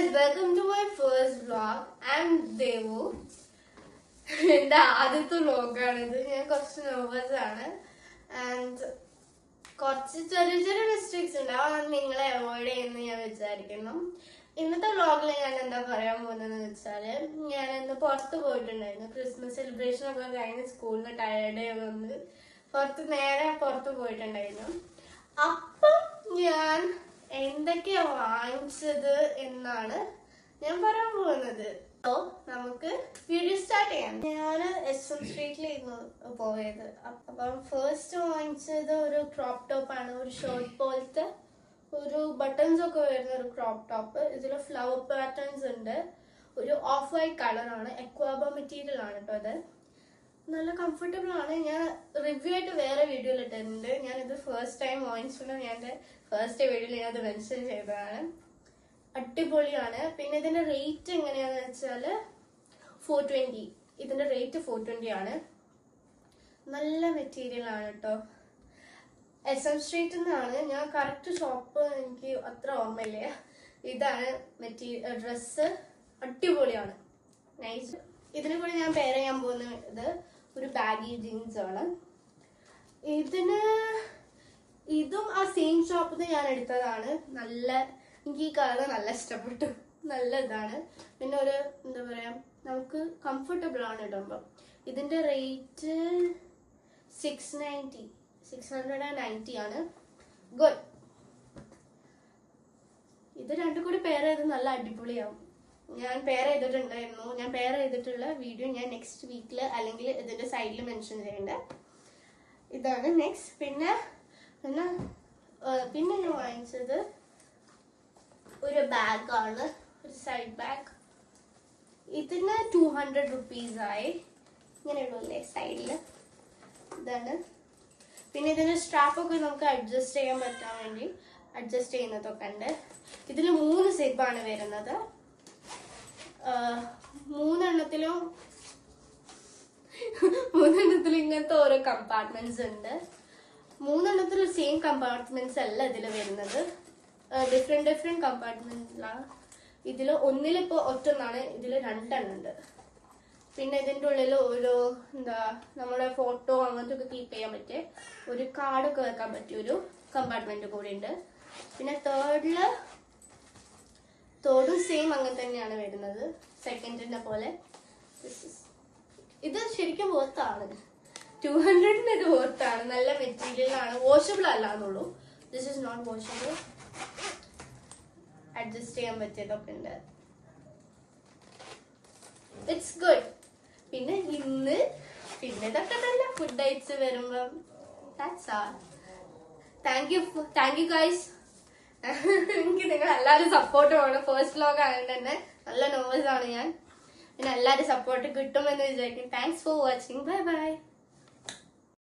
guys, welcome to my first vlog. I'm Devu. എന്റെ ആദ്യത്തെ വ്ലോഗാണിത്. ഞാൻ കുറച്ച് നെർവസ് ആണ് ആൻഡ് കുറച്ച് ചെറിയ ചെറിയ മിസ്റ്റേക്സ് ഉണ്ടാവും. അത് നിങ്ങളെ അവോയ്ഡ് ചെയ്യുമെന്ന് ഞാൻ വിചാരിക്കുന്നു. ഇന്നത്തെ വ്ലോഗിൽ ഞാൻ എന്താ പറയാൻ പോകുന്നതെന്ന് വെച്ചാല്, ഞാൻ ഇന്ന് പുറത്ത് പോയിട്ടുണ്ടായിരുന്നു. ക്രിസ്മസ് സെലിബ്രേഷൻ ഒക്കെ കഴിഞ്ഞ് സ്കൂളിൽ ടയർഡ് വന്ന് നേരെ പുറത്ത് പോയിട്ടുണ്ടായിരുന്നു. അപ്പം ഞാൻ എന്തൊക്കെയാ വാങ്ങിച്ചത് എന്നാണ് ഞാൻ പറയാൻ പോകുന്നത്. സോ നമുക്ക് വീഡിയോ സ്റ്റാർട്ട് ചെയ്യാം. ഞാൻ SM സ്ട്രീറ്റിലായിരുന്നു പോയത്. അപ്പം ഫസ്റ്റ് വാങ്ങിച്ചത് ഒരു ക്രോപ്പ് ടോപ്പ് ആണ്. ഒരു ഷർട്ട് പോലത്തെ ഒരു ബട്ടൺസ് ഒക്കെ വരുന്ന ഒരു ക്രോപ്പ് ടോപ്പ്. ഇതിൽ ഫ്ലവർ പാറ്റേൺസ് ഉണ്ട്. ഒരു ഓഫ് വൈറ്റ് കളറാണ്. എക്വാബ മെറ്റീരിയൽ ആണ് കേട്ടോ. അത് നല്ല കംഫർട്ടബിൾ ആണ്. ഞാൻ റിവ്യൂ ആയിട്ട് വേറെ വീഡിയോയിൽ ഇട്ടിട്ടുണ്ട്. ഞാൻ ഇത് ഫസ്റ്റ് ടൈം വാങ്ങിച്ചിട്ട് ഞാൻ എൻ്റെ ഫസ്റ്റ് വീഡിയോയിൽ ഞാൻ അത് മെൻഷൻ ചെയ്തതാണ്. അടിപൊളിയാണ്. പിന്നെ ഇതിന്റെ റേറ്റ് എങ്ങനെയാന്ന് വെച്ചാല് 420. ഇതിന്റെ റേറ്റ് 420 ആണ്. നല്ല മെറ്റീരിയൽ ആണ് കേട്ടോ. SM സ്ട്രീറ്റിൽ നിന്നാണ്. ഞാൻ കറക്റ്റ് ഷോപ്പ് എനിക്ക് അത്ര ഓർമ്മയില്ല. ഇതാണ് മെറ്റീരിയൽ. ഡ്രസ്സ് അടിപൊളിയാണ്, നൈസ്. ഇതിനെ കൂടി ഞാൻ പെയർ ചെയ്യാൻ പോകുന്നത് ഒരു ബാഗി ജീൻസ് ആണ്. ഇതും ആ സെയിം ഷോപ്പിൽ നിന്ന് ഞാൻ എടുത്തതാണ്. എനിക്ക് ഈ കളർ നല്ല ഇഷ്ടപ്പെട്ടു. നല്ല ഇതാണ്. പിന്നെ ഒരു എന്താ പറയാ, നമുക്ക് കംഫർട്ടബിൾ ആണ് ഇടുമ്പോൾ. ഇതിന്റെ റേറ്റ് 690 ആണ്. ഗുഡ്. ഇത് രണ്ടും കൂടി പെയർ ചെയ്ത് നല്ല അടിപൊളിയാവും. ഞാൻ പെയർ ചെയ്തിട്ടുണ്ടായിരുന്നു. ഞാൻ പെയർ ചെയ്തിട്ടുള്ള വീഡിയോ ഞാൻ നെക്സ്റ്റ് വീക്കിൽ അല്ലെങ്കിൽ ഇതിന്റെ സൈഡിൽ മെൻഷൻ ചെയ്യേണ്ട. ഇതാണ് നെക്സ്റ്റ്. പിന്നെ ഞാൻ വാങ്ങിച്ചത് ഒരു ബാഗാണ്, ഒരു സൈഡ് ബാഗ്. ഇതിന് 200 rupees ആയി. ഇങ്ങനെ ഇടൂല്ലേ സൈഡില്, ഇതാണ്. പിന്നെ ഇതിന്റെ സ്ട്രാപ്പൊക്കെ നമുക്ക് അഡ്ജസ്റ്റ് ചെയ്യാൻ പറ്റാൻ വേണ്ടി അഡ്ജസ്റ്റ് ചെയ്യുന്നതൊക്കെ ഉണ്ട്. ഇതിൽ 3 സിബാണ് വരുന്നത്. മൂന്നെണ്ണത്തിലും ഇങ്ങനത്തെ ഓരോ കമ്പാർട്ട്മെന്റ്സ് ഉണ്ട്. മൂന്നെണ്ണത്തിലും സെയിം കമ്പാർട്ട്മെന്റ്സ് അല്ല ഇതിൽ വരുന്നത്. ഡിഫറെന്റ് കമ്പാർട്ട്മെന്റിലാണ്. ഇതില് ഒന്നിലിപ്പോ ഒറ്റൊന്നാണ്, ഇതില് 2 ഉണ്ട്. പിന്നെ ഇതിന്റെ ഉള്ളിൽ ഒരു നമ്മുടെ ഫോട്ടോ അങ്ങനത്തെ ഒക്കെ കീപ്പ് ചെയ്യാൻ പറ്റിയ ഒരു കാർഡൊക്കെ വെക്കാൻ പറ്റിയ ഒരു കമ്പാർട്ട്മെന്റ് കൂടി ഉണ്ട്. പിന്നെ തേർഡും സെയിം അങ്ങനെ തന്നെയാണ് വരുന്നത്, സെക്കൻഡിന്റെ പോലെ. ഇത് ശരിക്കും വർത്താണ്. 200 ഇത് വർത്താണ്. നല്ല മെറ്റീരിയൽ ആണ്. വാഷബിൾ അല്ല എന്നുള്ളൂ. This is not washable. Adjust ചെയ്യാൻ പറ്റിയതൊക്കെ ഉണ്ട്. It's good. പിന്നെ ഇതൊക്കെ തന്നെ ഫുഡ് ഐറ്റ്സ് വരുമ്പം താങ്ക് യു ഗൈസ്. എനിക്ക് നിങ്ങൾ എല്ലാവരും സപ്പോർട്ട് വേണം. ഫസ്റ്റ് വ്ലോഗ് ആയതുകൊണ്ട് തന്നെ നല്ല നെർവസ് ആണ് ഞാൻ. പിന്നെ എല്ലാവരും സപ്പോർട്ട് കിട്ടുമെന്ന് വിചാരിക്കും. Thanks for watching. Bye bye.